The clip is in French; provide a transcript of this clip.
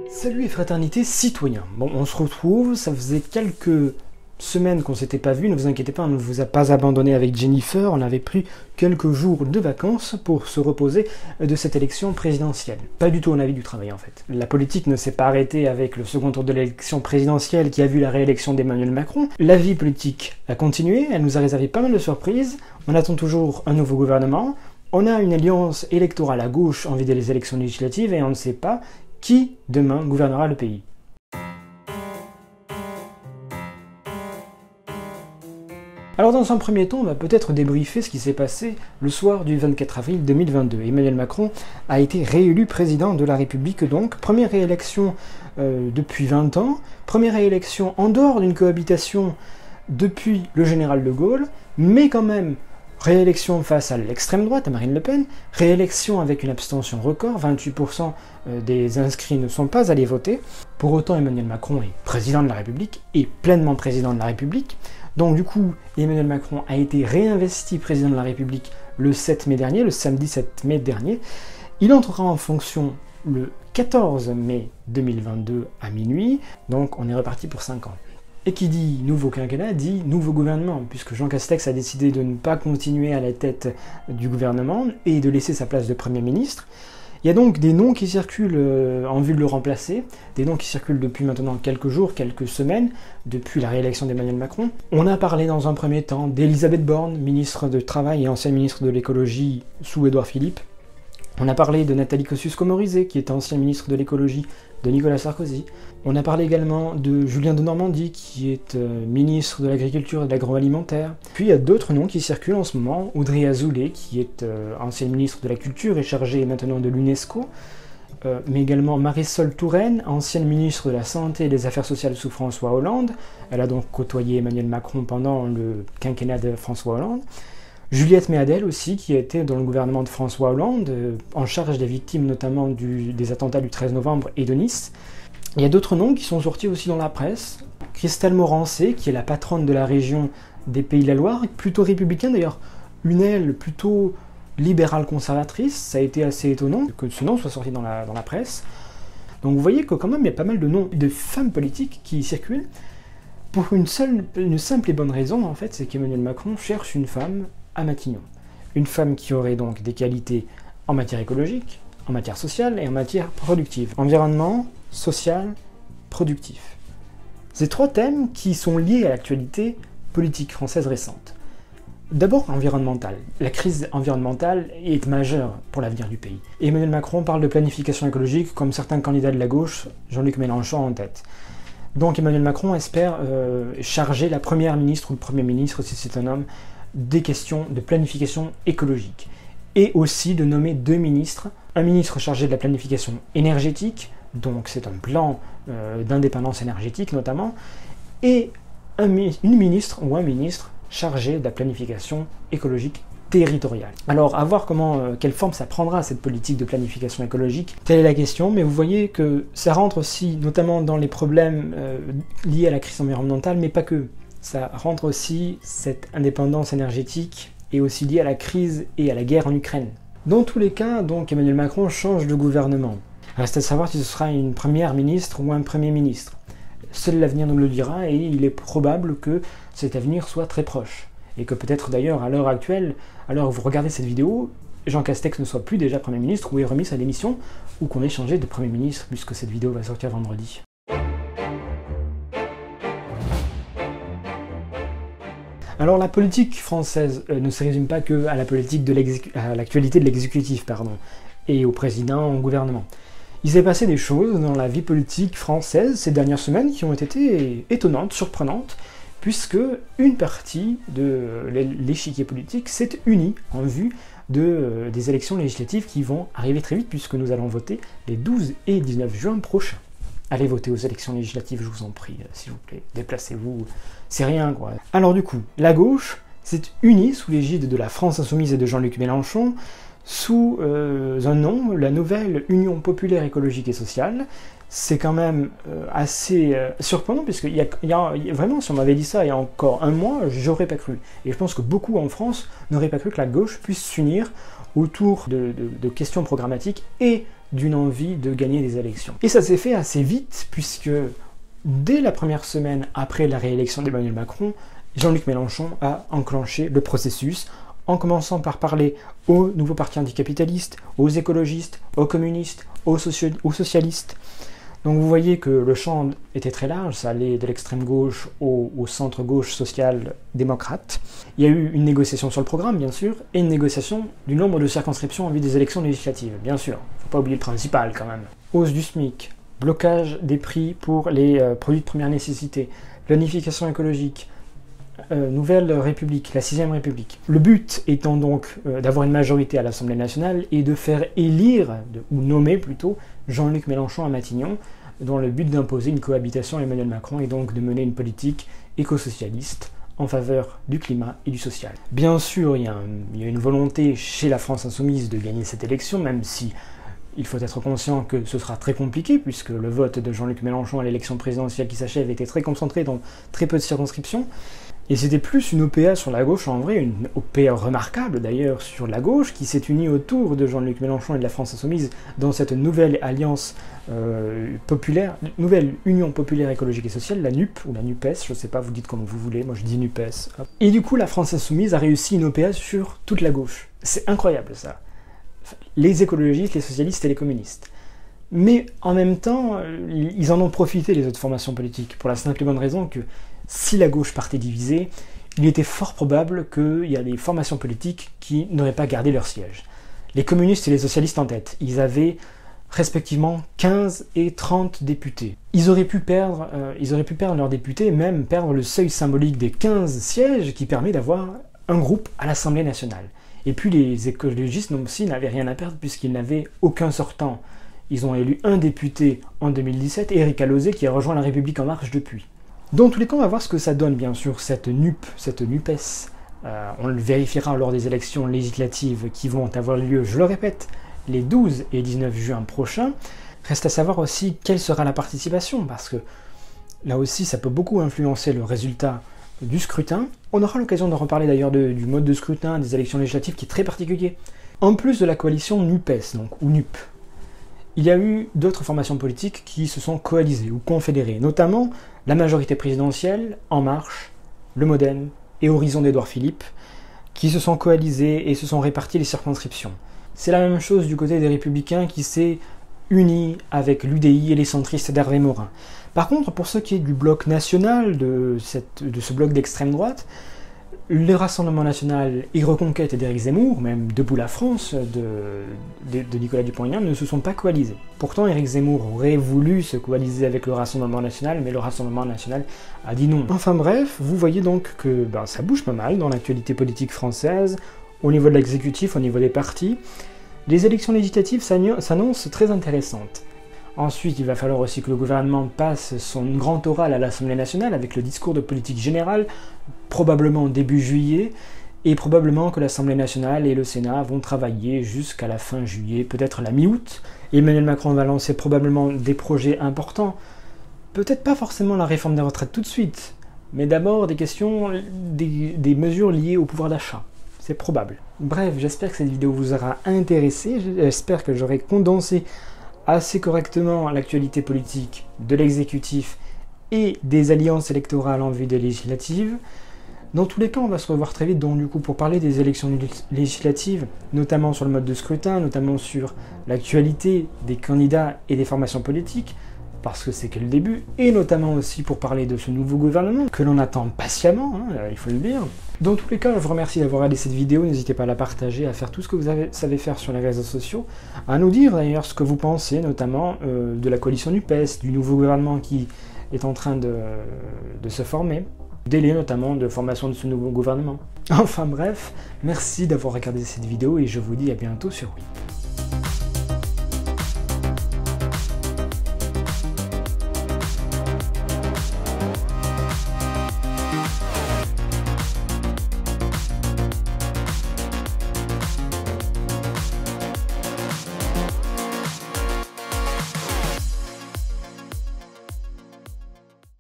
Salut et fraternité citoyens. Bon, on se retrouve, ça faisait quelques semaines qu'on s'était pas vu, ne vous inquiétez pas, on ne vous a pas abandonné avec Jennifer, on avait pris quelques jours de vacances pour se reposer de cette élection présidentielle. Pas du tout, on a vu du travail en fait. La politique ne s'est pas arrêtée avec le second tour de l'élection présidentielle qui a vu la réélection d'Emmanuel Macron. La vie politique a continué, elle nous a réservé pas mal de surprises, on attend toujours un nouveau gouvernement, on a une alliance électorale à gauche en vue des élections législatives et on ne sait pas qui demain gouvernera le pays. Alors dans un premier temps, on va peut-être débriefer ce qui s'est passé le soir du 24 avril 2022. Emmanuel Macron a été réélu président de la République donc, première réélection depuis 20 ans, première réélection en dehors d'une cohabitation depuis le général de Gaulle, mais quand même réélection face à l'extrême droite, à Marine Le Pen, réélection avec une abstention record, 28% des inscrits ne sont pas allés voter. Pour autant, Emmanuel Macron est président de la République, et pleinement président de la République. Donc du coup, Emmanuel Macron a été réinvesti président de la République le 7 mai dernier, le samedi 7 mai dernier. Il entrera en fonction le 14 mai 2022 à minuit, donc on est reparti pour 5 ans. Et qui dit nouveau quinquennat dit nouveau gouvernement, puisque Jean Castex a décidé de ne pas continuer à la tête du gouvernement et de laisser sa place de Premier ministre. Il y a donc des noms qui circulent en vue de le remplacer, des noms qui circulent depuis maintenant quelques jours, quelques semaines, depuis la réélection d'Emmanuel Macron. On a parlé dans un premier temps d'Elisabeth Borne, ministre du Travail et ancienne ministre de l'Écologie sous Édouard Philippe. On a parlé de Nathalie Kosciusko-Morizet, qui était ancienne ministre de l'Écologie de Nicolas Sarkozy. On a parlé également de Julien Denormandie, qui est ministre de l'Agriculture et de l'Agroalimentaire. Puis il y a d'autres noms qui circulent en ce moment. Audrey Azoulay, qui est ancienne ministre de la Culture et chargée maintenant de l'UNESCO. Mais également Marisol Touraine, ancienne ministre de la Santé et des Affaires sociales sous François Hollande. Elle a donc côtoyé Emmanuel Macron pendant le quinquennat de François Hollande. Juliette Méadel aussi, qui était dans le gouvernement de François Hollande, en charge des victimes notamment des attentats du 13 novembre et de Nice. Il y a d'autres noms qui sont sortis aussi dans la presse. Christelle Morancé, qui est la patronne de la région des Pays de la Loire, plutôt républicain d'ailleurs, une aile plutôt libérale conservatrice, ça a été assez étonnant que ce nom soit sorti dans la presse. Donc vous voyez que quand même il y a pas mal de noms de femmes politiques qui circulent, pour une simple et bonne raison en fait, c'est qu'Emmanuel Macron cherche une femme à Matignon. Une femme qui aurait donc des qualités en matière écologique, en matière sociale et en matière productive. Environnement, social, productif. Ces trois thèmes qui sont liés à l'actualité politique française récente. D'abord, environnemental. La crise environnementale est majeure pour l'avenir du pays. Emmanuel Macron parle de planification écologique comme certains candidats de la gauche, Jean-Luc Mélenchon en tête. Donc Emmanuel Macron espère charger la première ministre ou le premier ministre, si c'est un homme, des questions de planification écologique. Et aussi de nommer deux ministres. Un ministre chargé de la planification énergétique, donc c'est un plan d'indépendance énergétique notamment, et une ministre ou un ministre chargé de la planification écologique territoriale. Alors, à voir quelle forme ça prendra cette politique de planification écologique, telle est la question, mais vous voyez que ça rentre aussi notamment dans les problèmes liés à la crise environnementale, mais pas que. Ça rentre aussi, cette indépendance énergétique, est aussi liée à la crise et à la guerre en Ukraine. Dans tous les cas, donc, Emmanuel Macron change de gouvernement. Reste à savoir si ce sera une première ministre ou un premier ministre. Seul l'avenir nous le dira, et il est probable que cet avenir soit très proche. Et que peut-être d'ailleurs, à l'heure actuelle, à l'heure où vous regardez cette vidéo, Jean Castex ne soit plus déjà Premier ministre ou ait remis sa démission, ou qu'on ait changé de Premier ministre, puisque cette vidéo va sortir vendredi. Alors la politique française ne se résume pas que à l'actualité de l'exécutif, et au président, au gouvernement. Il s'est passé des choses dans la vie politique française ces dernières semaines qui ont été étonnantes, surprenantes, puisque une partie de l'échiquier politique s'est unie en vue des élections législatives qui vont arriver très vite, puisque nous allons voter les 12 et 19 juin prochains. Allez voter aux élections législatives, je vous en prie, s'il vous plaît, déplacez-vous, c'est rien quoi. Alors du coup, la gauche s'est unie sous l'égide de la France Insoumise et de Jean-Luc Mélenchon, sous un nom, la nouvelle Union Populaire Écologique et Sociale. C'est quand même assez surprenant, puisque vraiment, si on m'avait dit ça il y a encore un mois, j'aurais pas cru. Et je pense que beaucoup en France n'auraient pas cru que la gauche puisse s'unir autour de questions programmatiques et d'une envie de gagner des élections. Et ça s'est fait assez vite, puisque dès la première semaine après la réélection d'Emmanuel Macron, Jean-Luc Mélenchon a enclenché le processus, en commençant par parler aux nouveaux partis anticapitalistes, aux écologistes, aux communistes, aux socialistes. Donc vous voyez que le champ était très large, ça allait de l'extrême gauche au centre-gauche social-démocrate. Il y a eu une négociation sur le programme, bien sûr, et une négociation du nombre de circonscriptions en vue des élections législatives, bien sûr. Faut pas oublier le principal, quand même. Hausse du SMIC, blocage des prix pour les produits de première nécessité, planification écologique, Nouvelle République, la 6ème République. Le but étant donc d'avoir une majorité à l'Assemblée nationale et de faire élire, ou nommer plutôt, Jean-Luc Mélenchon à Matignon, dans le but d'imposer une cohabitation à Emmanuel Macron et donc de mener une politique éco-socialiste en faveur du climat et du social. Bien sûr, il y a une volonté chez la France Insoumise de gagner cette élection, même si il faut être conscient que ce sera très compliqué, puisque le vote de Jean-Luc Mélenchon à l'élection présidentielle qui s'achève était très concentré dans très peu de circonscriptions. Et c'était plus une OPA sur la gauche, en vrai, une OPA remarquable d'ailleurs sur la gauche, qui s'est unie autour de Jean-Luc Mélenchon et de la France Insoumise dans cette nouvelle alliance populaire, nouvelle Union populaire écologique et sociale, la NUP, ou la NUPES, je sais pas, vous dites comme vous voulez, moi je dis NUPES. Hop. Et du coup, la France Insoumise a réussi une OPA sur toute la gauche. C'est incroyable ça. Les écologistes, les socialistes et les communistes. Mais en même temps, ils en ont profité, les autres formations politiques, pour la simple et bonne raison que si la gauche partait divisée, il était fort probable qu'il y a des formations politiques qui n'auraient pas gardé leur siège. Les communistes et les socialistes en tête, ils avaient respectivement 15 et 30 députés. Ils auraient pu perdre leurs députés, et même perdre le seuil symbolique des 15 sièges qui permet d'avoir un groupe à l'Assemblée nationale. Et puis les écologistes aussi n'avaient rien à perdre puisqu'ils n'avaient aucun sortant. Ils ont élu un député en 2017, Éric Alauzet, qui a rejoint La République En Marche depuis. Dans tous les cas, on va voir ce que ça donne, bien sûr, cette NUP, cette NUPES. On le vérifiera lors des élections législatives qui vont avoir lieu, je le répète, les 12 et 19 juin prochains. Reste à savoir aussi quelle sera la participation, parce que là aussi, ça peut beaucoup influencer le résultat du scrutin. On aura l'occasion de reparler d'ailleurs du mode de scrutin des élections législatives qui est très particulier. En plus de la coalition NUPES, donc, ou NUP, il y a eu d'autres formations politiques qui se sont coalisées ou confédérées, notamment la majorité présidentielle, En Marche, le MoDem et Horizon d'Édouard Philippe, qui se sont coalisés et se sont répartis les circonscriptions. C'est la même chose du côté des Républicains qui s'est uni avec l'UDI et les centristes d'Hervé Morin. Par contre, pour ce qui est du bloc national, de ce bloc d'extrême droite, le Rassemblement national et Reconquête d'Éric Zemmour, même Debout la France de Nicolas Dupont-Aignan, ne se sont pas coalisés. Pourtant, Éric Zemmour aurait voulu se coaliser avec le Rassemblement national, mais le Rassemblement national a dit non. Enfin bref, vous voyez donc que ça bouge pas mal dans l'actualité politique française, au niveau de l'exécutif, au niveau des partis. Les élections législatives s'annoncent très intéressantes. Ensuite, il va falloir aussi que le gouvernement passe son grand oral à l'Assemblée nationale avec le discours de politique générale, probablement début juillet, et probablement que l'Assemblée nationale et le Sénat vont travailler jusqu'à la fin juillet, peut-être la mi-août. Emmanuel Macron va lancer probablement des projets importants, peut-être pas forcément la réforme des retraites tout de suite, mais d'abord des mesures liées au pouvoir d'achat. C'est probable. Bref, j'espère que cette vidéo vous aura intéressé, j'espère que j'aurai condensé assez correctement l'actualité politique de l'exécutif et des alliances électorales en vue des législatives. Dans tous les cas, on va se revoir très vite donc, du coup, pour parler des élections législatives, notamment sur le mode de scrutin, notamment sur l'actualité des candidats et des formations politiques, parce que c'est que le début, et notamment aussi pour parler de ce nouveau gouvernement, que l'on attend patiemment, il faut le dire. Dans tous les cas, je vous remercie d'avoir regardé cette vidéo, n'hésitez pas à la partager, à faire tout ce que vous savez faire sur les réseaux sociaux, à nous dire d'ailleurs ce que vous pensez, notamment de la coalition NUPES, du nouveau gouvernement qui est en train de se former, délai notamment de formation de ce nouveau gouvernement. Enfin bref, merci d'avoir regardé cette vidéo et je vous dis à bientôt sur Oui.